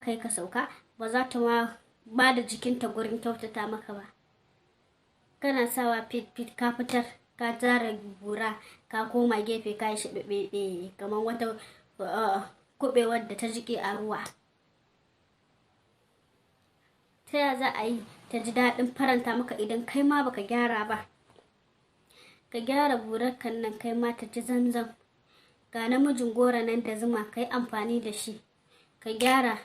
kai ka sauka, ba za ta ma ba da jikinta gurin kyautata maka ba. Kana sawa fit ka fitar, ka tara bura, ka koma gefe ka yi shi kamar wata kuɓewar da ta jiƙe a ruwa. Ta ya za a yi ta ji daɗin faranta maka idan kai ma baka gyara ba? Ka gyara burarkan nan kai ma ta ji zanzan. Ga namijin goro nan da zuma, ka yi amfani da shi. Ka gyara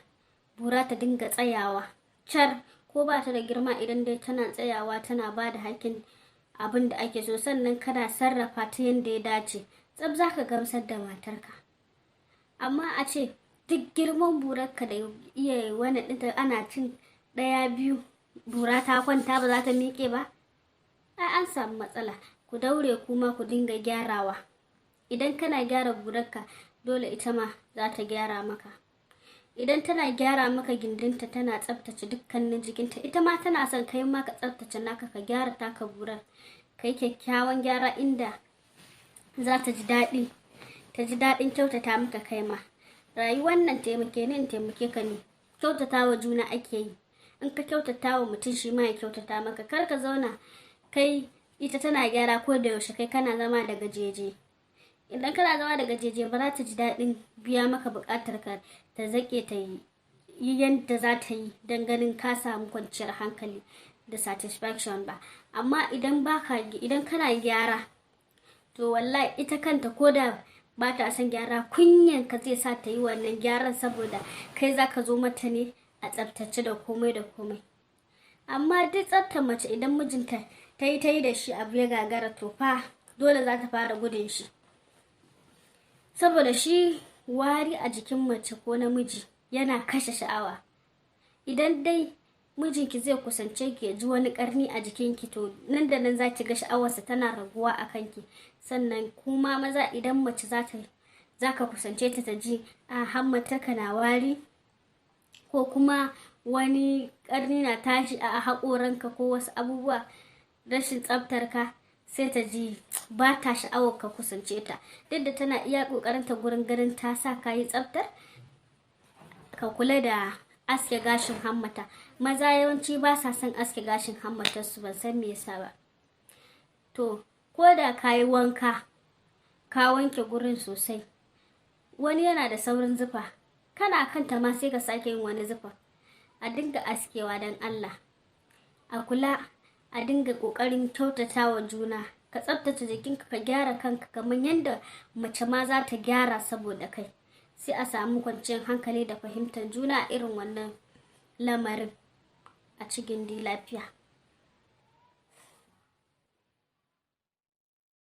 bura ta dinga tsayawa car, ko ba ta da girma idan dai tana tsayawa tana ba da hakkin abin da ake so, sannan kana sarrafa ta yadda ya dace, tsab za ka gamsar da matarka. Amma a ce duk girman burarka da iya wani ɗinta ana cin ɗaya biyu, bura ta kwanta ba za ta miƙe ba, ai an samu matsala. Ku daure kuma ku dinga gyarawa. Idan kana gyara burarka, dole ita ma za ta gyara maka. Idan tana gyara maka gindinta, tana tsaftace dukkanin jikinta, ita ma tana son kai ma ka tsaftace naka, ka gyara taka burar, ka yi kyakkyawan gyara inda za ta ji daɗi, ta ji daɗin kyautata maka kai ma. Rayuwar nan taimake ni in taimake ka ne, kyautata wa juna ake yi. In ka kyautata wa mutum, shi ma ya kyautata maka. Kar ka zauna kai ita tana gyara ko da yaushe kai kana zama da gajeje. Idan kana zama da gajeje, ba za ta ji daɗin biya maka buƙatar ka, ta zaƙe ta yi yadda za ta yi don ganin ka samu kwanciyar hankali da satisfaction ba. Amma idan kana gyara, to wallahi ita kanta ko da ba ta son gyara, kunyan ka zai sa ta yi wannan gyaran, saboda kai za ka zo mata ne a tsaftace da komai da komai. Amma duk tsaftar mace, idan mijinta ta yi da shi abu ya gagara, to fa dole za ta fara gudun shi, saboda shi wari a jikin mace ko namiji yana kashe sha'awa. Idan dai mijinki zai kusance ki ya ji wani karni a jikinki, to nan da nan za ki ga sha'awarsa tana raguwa a kanki. Sannan kuma maza, idan mace za ka kusance ta ji a hammatarka na wari, ko kuma wani karni na tashi a haƙoranka ko wasu abubuwa, rashin tsaftarka, sai ta ji ba ta sha'awar ka kusance ta. Duk da tana iya ƙoƙarinta gurin ganin ta sa ka yi tsaftar. Ka kula da aske gashin hammata. Maza yawanci ba sa son aske gashin hammatarsu, ban san me yasa ba. To ko da ka yi wanka, ka wanke gurin sosai, wani yana da saurin zufa, kana kanta ma sai ka sake yin wani zufa. A dinga askewa don Allah. A kula, a dinga ƙoƙarin kyautata wa juna. Ka tsaftace jikinka, ka gyara kanka kamar yadda mace ma za ta gyara saboda kai. Sai a samu kwanciyar hankali da fahimtar juna a irin wannan lamarin, a cikin lafiya.